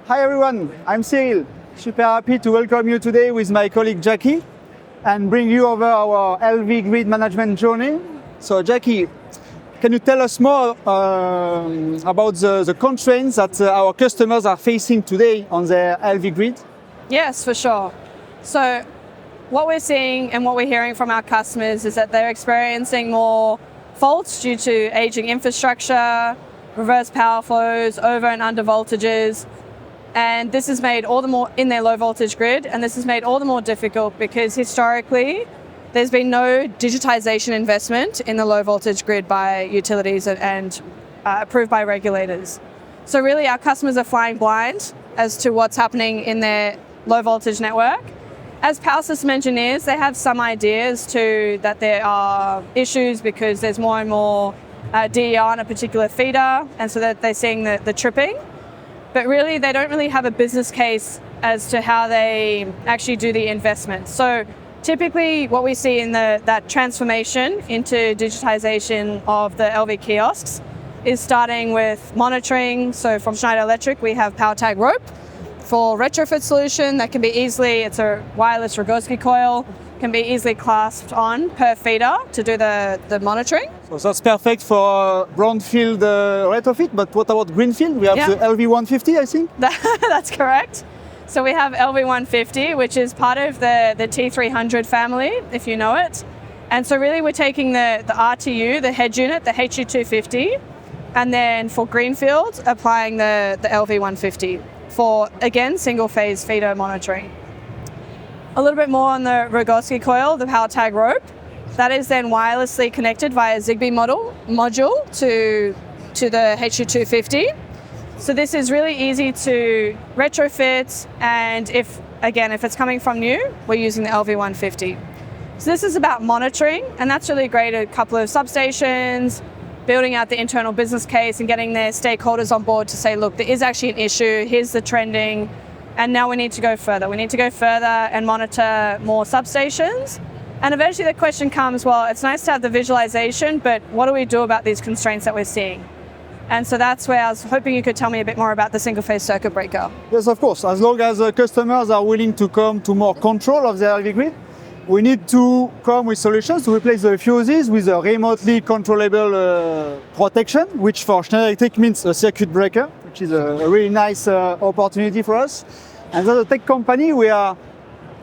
Hi everyone, I'm Cyril. Super happy to welcome you today with my colleague Jacqui and bring you over our LV grid management journey. So Jacqui, can you tell us more about the constraints that our customers are facing today on their LV grid? Yes, for sure. So what we're seeing and what we're hearing from our customers is that they're experiencing more faults due to aging infrastructure, reverse power flows, over and under voltages. And this is made all the more in their low voltage grid, and this is made all the more difficult because historically there's been no digitization investment in the low voltage grid by utilities and approved by regulators. So really our customers are flying blind as to what's happening in their low voltage network. As power system engineers, they have some ideas too that there are issues because there's more and more DER on a particular feeder, and so that they're seeing the tripping. But really, they don't really have a business case as to how they actually do the investment. So typically what we see in that transformation into digitization of the LV kiosks is starting with monitoring. So from Schneider Electric, we have power tag rope for retrofit solution that can be easily, it's a wireless Rogowski coil, can be easily clasped on per feeder to do the monitoring. So that's perfect for brownfield retrofit, but what about greenfield? We have the LV150, I think? That's correct. So we have LV150, which is part of the T300 family, if you know it. And so really we're taking the RTU, the head unit, the HU250, and then for greenfield, applying the LV150 for, again, single phase feeder monitoring. A little bit more on the Rogowski coil, the power tag rope. That is then wirelessly connected via Zigbee module to the HU250. So this is really easy to retrofit, and if it's coming from new, we're using the LV150. So this is about monitoring, and that's really great at a couple of substations, building out the internal business case and getting their stakeholders on board to say, look, there is actually an issue, here's the trending, and now we need to go further. We need to go further and monitor more substations. And eventually the question comes, well, it's nice to have the visualization, but what do we do about these constraints that we're seeing? And so that's where I was hoping you could tell me a bit more about the single phase circuit breaker. Yes, of course. As long as customers are willing to come to more control of their LV grid, we need to come with solutions to replace the fuses with a remotely controllable protection, which for Schneider Electric means a circuit breaker, which is a really nice opportunity for us. And as a tech company, we are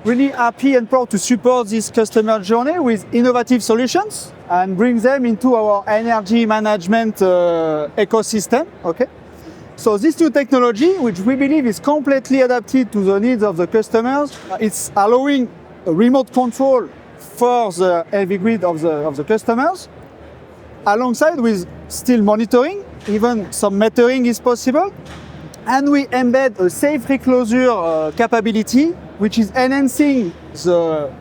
really happy and proud to support this customer journey with innovative solutions and bring them into our energy management ecosystem. Okay. So this new technology, which we believe is completely adapted to the needs of the customers, it's allowing a remote control for the LV grid of the customers, alongside with still monitoring, even some metering is possible. And we embed a safe reclosure capability, which is enhancing the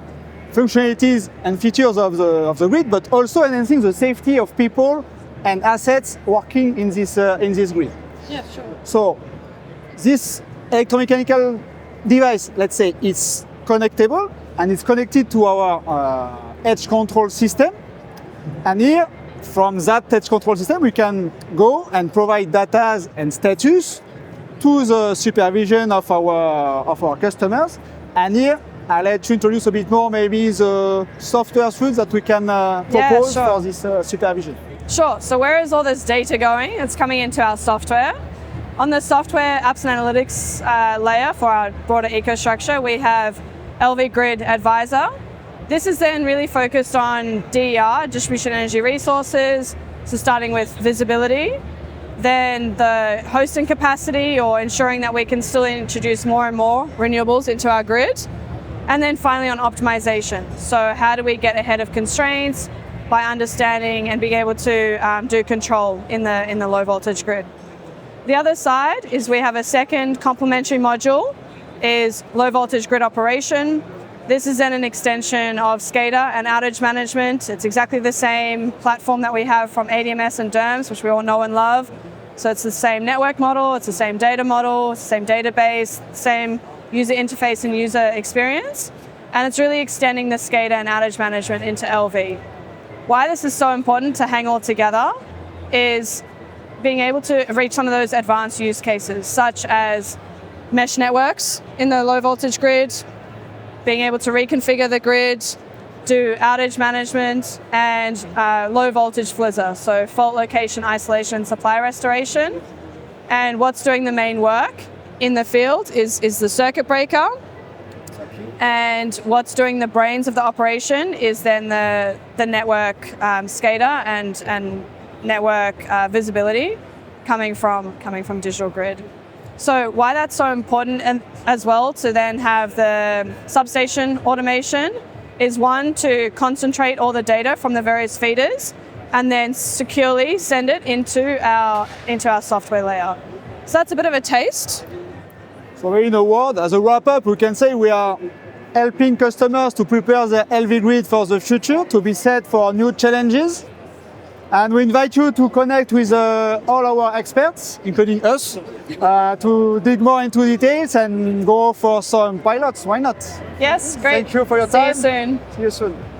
functionalities and features of the grid, but also enhancing the safety of people and assets working in this grid. Yeah, sure. So this electromechanical device, let's say, is connectable and it's connected to our edge control system. And here, from that edge control system, we can go and provide data and status to the supervision of our customers. And here, I'll let you introduce a bit more maybe the software suite that we can propose for this supervision. Sure, so where is all this data going? It's coming into our software. On the software apps and analytics layer for our broader EcoStruxure, we have LV Grid Advisor. This is then really focused on DER, distribution energy resources, so starting with visibility, then the hosting capacity or ensuring that we can still introduce more and more renewables into our grid. And then finally on optimization. So how do we get ahead of constraints by understanding and being able to do control in the low voltage grid. The other side is we have a second complementary module is low voltage grid operation. This is then an extension of SCADA and outage management. It's exactly the same platform that we have from ADMS and DERMS, which we all know and love. So it's the same network model, it's the same data model, same database, same user interface and user experience. And it's really extending the SCADA and outage management into LV. Why this is so important to hang all together is being able to reach some of those advanced use cases, such as mesh networks in the low voltage grid, being able to reconfigure the grid, do outage management, and low voltage FLISR, so fault location isolation, supply restoration. And what's doing the main work in the field is the circuit breaker. And what's doing the brains of the operation is then the network SCADA and network visibility coming from digital grid. So why that's so important, and as well to then have the substation automation, is one, to concentrate all the data from the various feeders and then securely send it into our software layer. So that's a bit of a taste. So in a word, as a wrap-up, we can say we are helping customers to prepare their LV grid for the future, to be set for new challenges. And we invite you to connect with all our experts, including us, to dig more into details and go for some pilots. Why not? Yes, great. Thank you for your time. See you soon. See you soon.